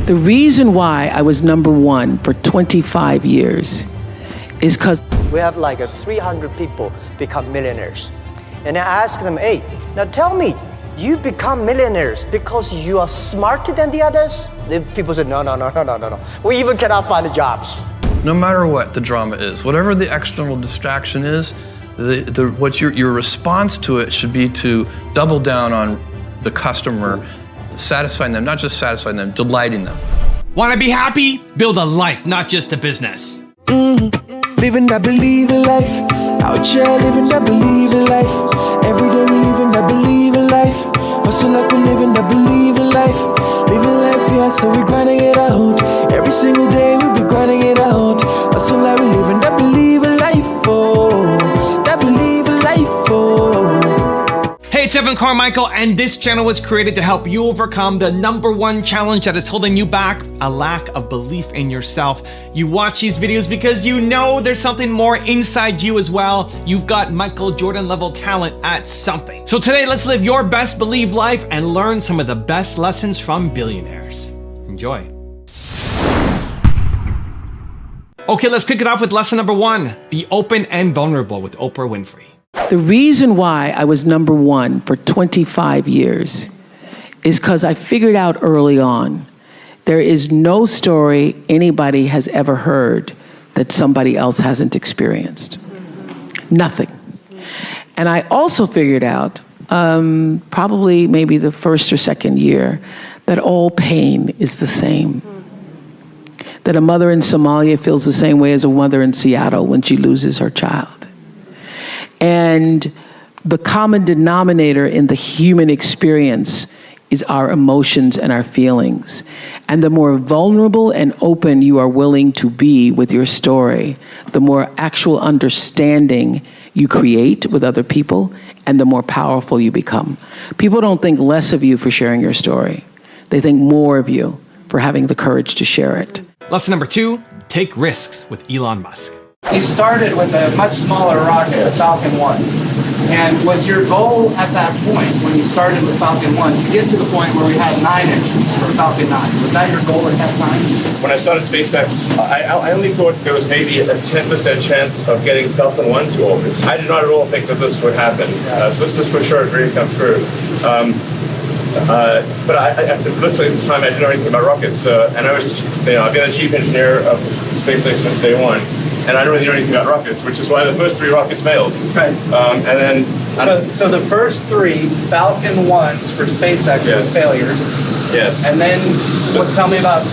The reason why I was number one for 25 years is because we have like 300 people become millionaires. And I ask them, hey, now tell me, you become millionaires because you are smarter than the others? The people say, no. We even cannot find jobs. No matter what the drama is, whatever the external distraction is, what your response to it should be to double down on the customer, satisfying them, not just satisfying them, delighting them. Want to be happy? Build a life, not just a business. Living that believe in life. Out here living that believe in life. Every day we living that believe in life. Hustle like we living that believe in life. Living life, yeah, so we grinding it out. Every single day we be grinding it out. Hustle like we living that believe in life, oh. That believe in life, oh. Hey, it's Evan Carmichael, and this channel was created to help you overcome the #1 challenge that is holding you back, a lack of belief in yourself. You watch these videos because you know there's something more inside you as well. You've got Michael Jordan level talent at something. So today, let's live your best believe life and learn some of the best lessons from billionaires. Enjoy. Okay, let's kick it off with lesson #1, be open and vulnerable with Oprah Winfrey. the reason why I was number one for 25 years is because I figured out early on there is no story anybody has ever heard that somebody else hasn't experienced. Nothing. And I also figured out, probably maybe the first or second year, that all pain is the same. That a mother in Somalia feels the same way as a mother in Seattle when she loses her child. And the common denominator in the human experience is our emotions and our feelings. And the more vulnerable and open you are willing to be with your story, the more actual understanding you create with other people, and the more powerful you become. People don't think less of you for sharing your story. They think more of you for having the courage to share it. Lesson #2, take risks with Elon Musk. You started with a much smaller rocket, a Falcon 1. And was your goal at that point, when you started with Falcon 1, to get to the point where we had 9 engines for Falcon 9? Was that your goal at that time? When I started SpaceX, I only thought there was maybe a 10% chance of getting Falcon 1 to orbit. I did not at all think that this would happen. So this is for sure a dream come true. But I literally at the time I didn't know anything about rockets, and I was, I've been a chief engineer of SpaceX since day one, and I don't really know anything about rockets, which is why the first 3 rockets failed. Right. And then so the first 3 Falcon 1s for SpaceX were failures. Yes. And then tell me about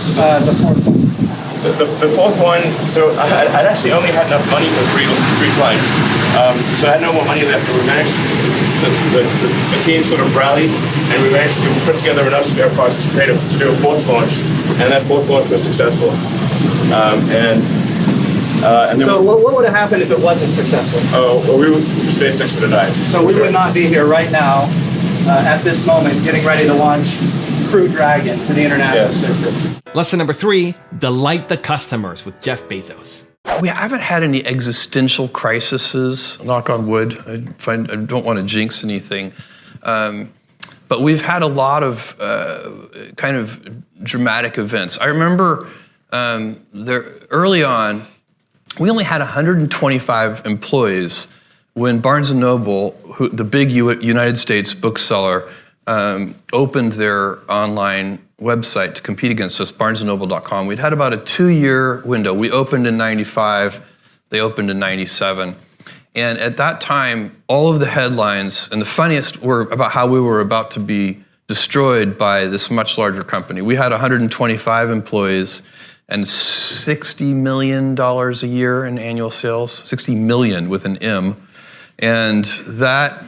the fourth one. The fourth one, so I'd actually only had enough money for three flights. So I had no more money left, and we managed the team sort of rallied, and we managed to put together enough spare parts to do a 4th launch, and that 4th launch was successful. And then so what would have happened if it wasn't successful? Oh, well, SpaceX would have died. So we would not be here right now, at this moment, getting ready to launch Crew Dragon to the International System. Lesson #3, delight the customers with Jeff Bezos. We haven't had any existential crises, knock on wood. I don't want to jinx anything. But we've had a lot of kind of dramatic events. I remember early on, we only had 125 employees when Barnes & Noble, the big United States bookseller, opened their online website to compete against us, barnesandnoble.com. We'd had about a 2-year window. We opened in 95, they opened in 97. And at that time, all of the headlines, and the funniest were about how we were about to be destroyed by this much larger company. We had 125 employees and $60 million a year in annual sales, 60 million with an M. And that,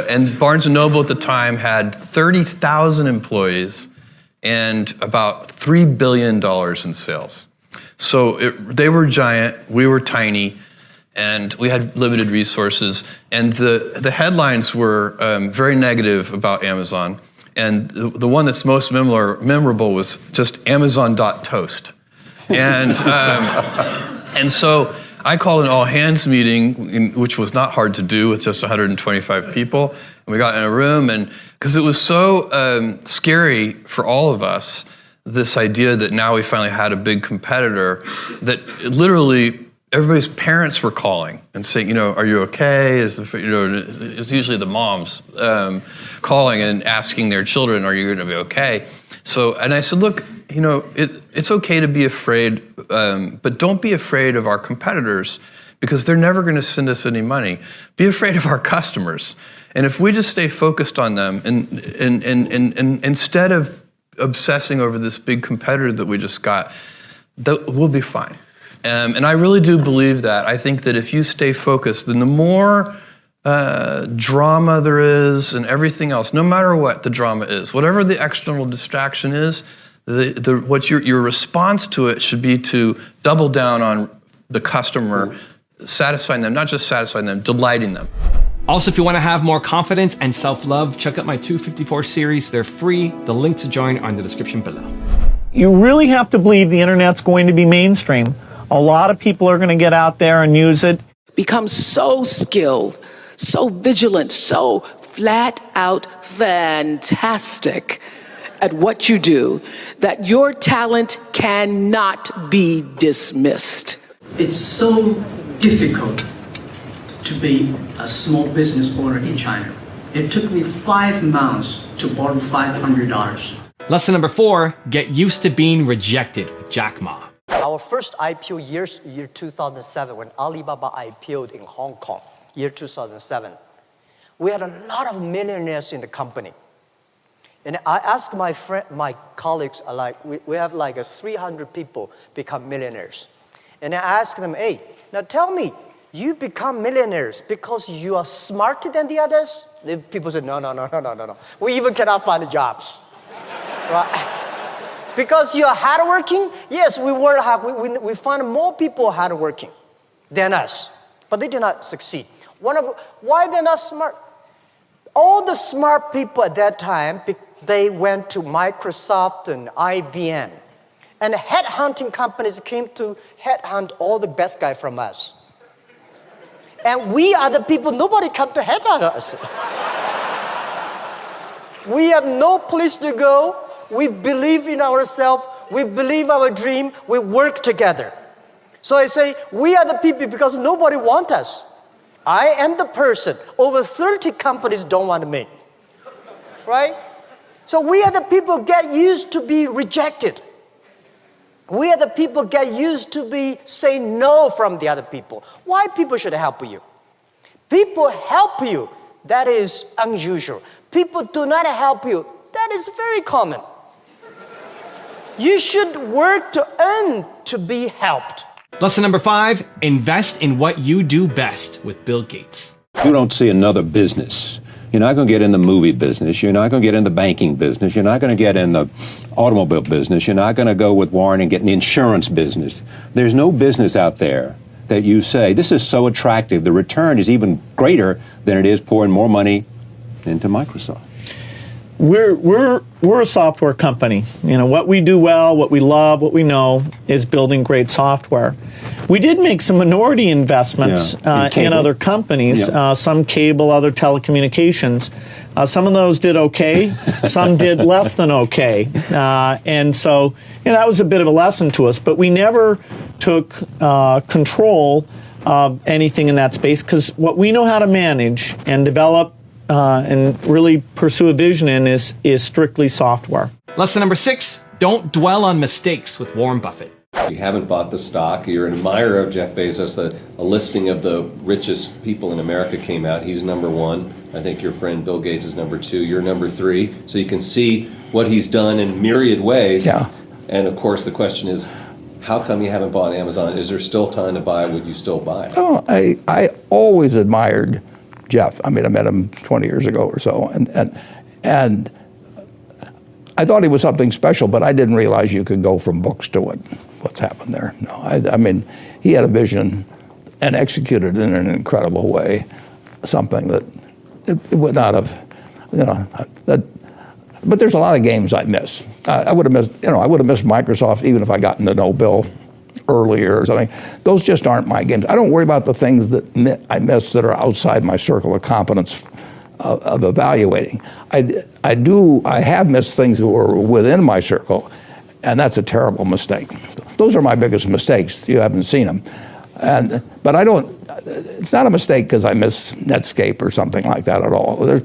and Barnes & Noble at the time had 30,000 employees and about $3 billion in sales. So they were giant, we were tiny, and we had limited resources. And the headlines were very negative about Amazon. And the one that's most memorable was just Amazon.toast. And, and so I called an all-hands meeting, which was not hard to do with just 125 people. And we got in a room, and because it was so scary for all of us this idea that now we finally had a big competitor that literally everybody's parents were calling and saying, are you okay? It's usually the moms calling and asking their children, are you going to be okay? So, and I said, look, it's okay to be afraid, but don't be afraid of our competitors because they're never going to send us any money. Be afraid of our customers. And if we just stay focused on them and instead of obsessing over this big competitor that we just got, we'll be fine. And I really do believe that. I think that if you stay focused, then the more drama there is and everything else, no matter what the drama is, whatever the external distraction is, what your response to it should be to double down on the customer, satisfying them, not just satisfying them, delighting them. Also, if you want to have more confidence and self-love, check out my 254 series. They're free. The link to join are in the description below. You really have to believe the internet's going to be mainstream. A lot of people are going to get out there and use it. Become so skilled, so vigilant, so flat out fantastic at what you do that your talent cannot be dismissed. It's so difficult to be a small business owner in China. It took me 5 months to borrow $500. Lesson number 4, get used to being rejected with Jack Ma. Our first IPO year 2007, when Alibaba IPO'd in Hong Kong, year 2007, we had a lot of millionaires in the company. And I asked my colleagues, we have 300 people become millionaires. And I asked them, hey, now tell me, you become millionaires because you are smarter than the others? The people said, no. We even cannot find jobs, right? Because you are hardworking? Yes, we work hard. We find more people hardworking than us, but they did not succeed. Why they're not smart? All the smart people at that time, they went to Microsoft and IBM. And headhunting companies came to headhunt all the best guys from us. And we are the people, nobody come to headhunt us. We have no place to go. We believe in ourselves. We believe our dream. We work together. So I say, we are the people because nobody wants us. I am the person. Over 30 companies don't want me. Right? So we are the people get used to be rejected. We are the people get used to be say no from the other people. Why people should help you? People help you. That is unusual. People do not help you. That is very common. You should work to earn to be helped. Lesson number 5, invest in what you do best with Bill Gates. You don't see another business. You're not going to get in the movie business. You're not going to get in the banking business. You're not going to get in the automobile business. You're not going to go with Warren and get in the insurance business. There's no business out there that you say, this is so attractive. The return is even greater than it is pouring more money into Microsoft. We're a software company. What we do well, what we love, what we know is building great software. We did make some minority investments in other companies, some cable, other telecommunications. Some of those did okay, some did less than okay. And so that was a bit of a lesson to us, but we never took control of anything in that space because what we know how to manage and develop and really pursue a vision in is strictly software. Lesson number 6, don't dwell on mistakes with Warren Buffett. You haven't bought the stock. You're an admirer of Jeff Bezos. A listing of the richest people in America came out. He's number 1. I think your friend Bill Gates is number 2. You're number 3. So you can see what he's done in myriad ways. Yeah. And of course, the question is, how come you haven't bought Amazon? Is there still time to buy? Would you still buy it? Oh, I always admired Jeff. I mean, I met him 20 years ago or so, and I thought he was something special, but I didn't realize you could go from books to what's happened there. No, I mean, he had a vision and executed in an incredible way, something that it would not have, but there's a lot of games I miss. I would have missed Microsoft even if I gotten to know Bill earlier or something. Those just aren't my games. I don't worry about the things that I miss that are outside my circle of competence of evaluating. I have missed things that were within my circle, And that's a terrible mistake. Those are my biggest mistakes. You haven't seen them. But it's not a mistake because I miss Netscape or something like that at all.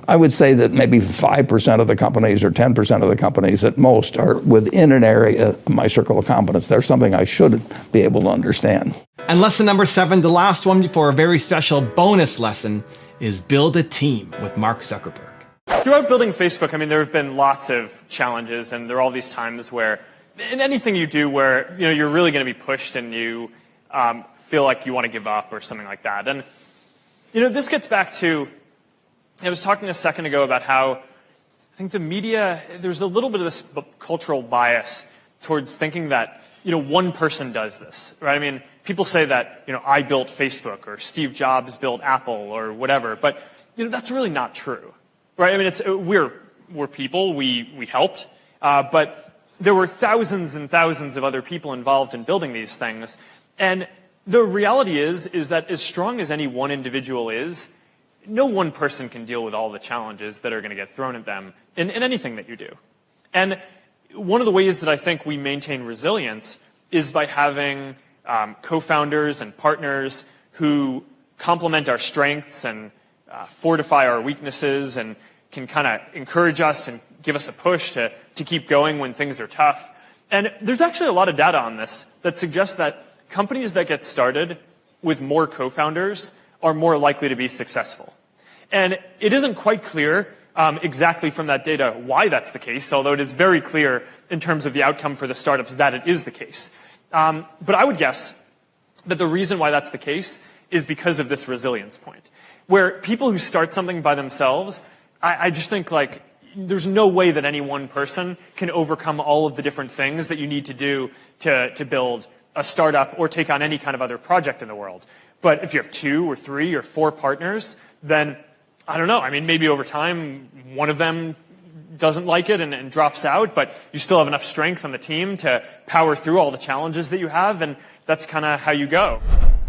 I would say that maybe 5% of the companies or 10% of the companies at most are within an area of my circle of competence. There's something I should be able to understand. And lesson number 7, the last one for a very special bonus lesson, is build a team with Mark Zuckerberg. Throughout building Facebook, I mean, there have been lots of challenges, and there are all these times where, in anything you do where, you're really going to be pushed and you feel like you want to give up or something like that. And, this gets back to, I was talking a second ago about how I think the media, there's a little bit of this cultural bias towards thinking that, one person does this, right? I mean, people say that, I built Facebook or Steve Jobs built Apple or whatever, but, that's really not true, right? I mean, we're people, we helped, but there were thousands and thousands of other people involved in building these things. And the reality is that as strong as any one individual is, no one person can deal with all the challenges that are going to get thrown at them in anything that you do. And one of the ways that I think we maintain resilience is by having co-founders and partners who complement our strengths and fortify our weaknesses and can kind of encourage us and give us a push to keep going when things are tough. And there's actually a lot of data on this that suggests that companies that get started with more co-founders are more likely to be successful. And it isn't quite clear exactly from that data why that's the case, although it is very clear in terms of the outcome for the startups that it is the case. But I would guess that the reason why that's the case is because of this resilience point, where people who start something by themselves, I just think like there's no way that any one person can overcome all of the different things that you need to do to build a startup or take on any kind of other project in the world. But if you have 2 or 3 or 4 partners, then I don't know. I mean, maybe over time, one of them doesn't like it and drops out, but you still have enough strength on the team to power through all the challenges that you have, and that's kind of how you go.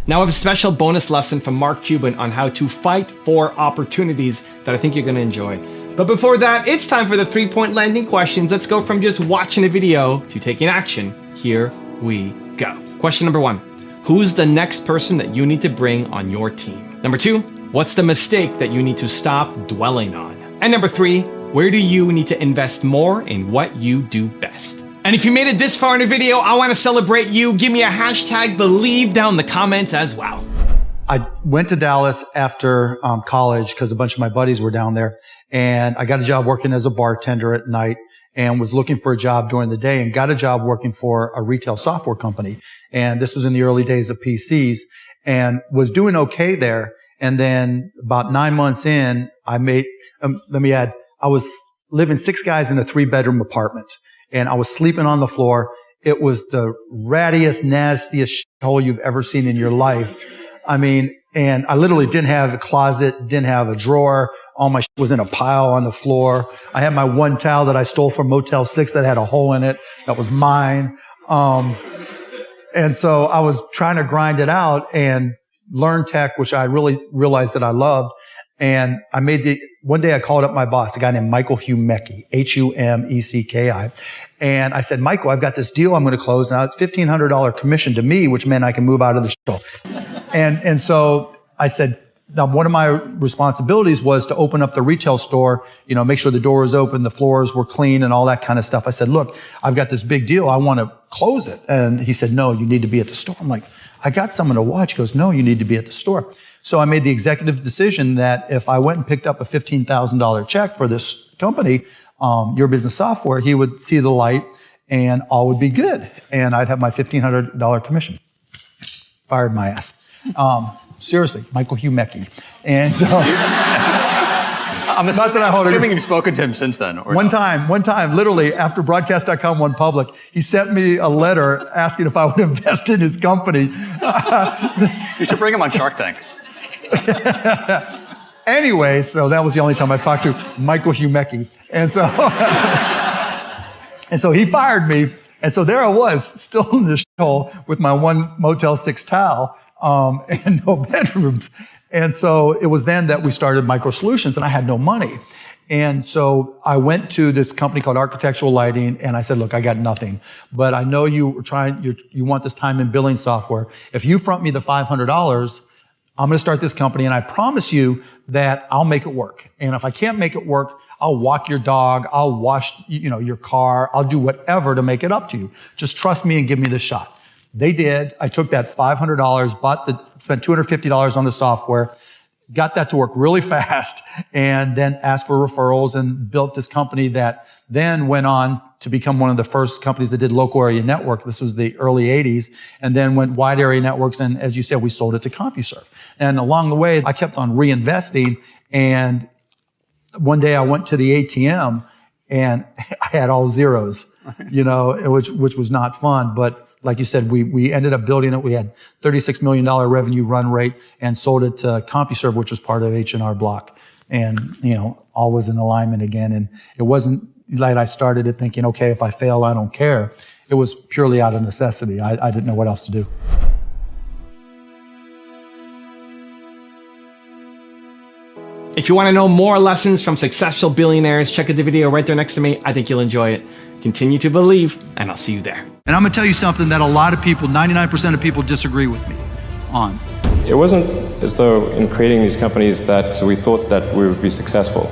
Now I have a special bonus lesson from Mark Cuban on how to fight for opportunities that I think you're going to enjoy. But before that, it's time for the 3-point landing questions. Let's go from just watching a video to taking action. Here we go. Question number 1. Who's the next person that you need to bring on your team? Number 2, what's the mistake that you need to stop dwelling on? And number 3, where do you need to invest more in what you do best? And if you made it this far in the video, I want to celebrate you. Give me a hashtag believe down in the comments as well. I went to Dallas after college because a bunch of my buddies were down there, and I got a job working as a bartender at night and was looking for a job during the day and got a job working for a retail software company. And this was in the early days of PCs and was doing okay there. And then about 9 months in, I made, let me add, I was living 6 guys in a 3-bedroom apartment and I was sleeping on the floor. It was the rattiest, nastiest hole you've ever seen in your life. I mean, and I literally didn't have a closet, didn't have a drawer. All my shit was in a pile on the floor. I had my one towel that I stole from Motel 6 that had a hole in it. That was mine. And so I was trying to grind it out and learn tech, which I really realized that I loved. And I one day I called up my boss, a guy named Michael Humecki, Humecki. And I said, Michael, I've got this deal I'm going to close. Now it's $1,500 commission to me, which meant I can move out of the show. And so I said, now one of my responsibilities was to open up the retail store, make sure the door was open, the floors were clean and all that kind of stuff. I said, look, I've got this big deal. I want to close it. And he said, no, you need to be at the store. I'm like, I got someone to watch. He goes, no, you need to be at the store. So I made the executive decision that if I went and picked up a $15,000 check for this company, Your Business Software, he would see the light and all would be good. And I'd have my $1,500 commission. Fired my ass. Seriously, Michael Humecki. And so, I'm assuming you've spoken to him since then. Or one time, literally after Broadcast.com went public, he sent me a letter asking if I would invest in his company. You should bring him on Shark Tank. Anyway, so that was the only time I've talked to Michael Humecki. And so he fired me. And so there I was, still in the shithole with my one Motel 6 towel, and no bedrooms. And so it was then that we started Micro Solutions, and I had no money. And so I went to this company called Architectural Lighting, and I said, look, I got nothing, but I know you want this time and billing software. If you front me the $500, I'm going to start this company, and I promise you that I'll make it work. And if I can't make it work, I'll walk your dog, I'll wash, your car, I'll do whatever to make it up to you. Just trust me and give me the shot. They did. I took that $500, spent $250 on the software, got that to work really fast, and then asked for referrals and built this company that then went on to become one of the first companies that did local area network. This was the early 80s, and then went wide area networks. And as you said, we sold it to CompuServe. And along the way, I kept on reinvesting. And one day I went to the ATM and I had all zeros, which was not fun. But like you said, we ended up building it. We had $36 million revenue run rate and sold it to CompuServe, which was part of H&R Block. And, all was in alignment again. And it wasn't like I started it thinking, okay, if I fail, I don't care. It was purely out of necessity. I didn't know what else to do. If you want to know more lessons from successful billionaires, check out the video right there next to me. I think you'll enjoy it. Continue to believe, and I'll see you there. And I'm going to tell you something that a lot of people, 99% of people disagree with me on. It wasn't as though in creating these companies that we thought that we would be successful.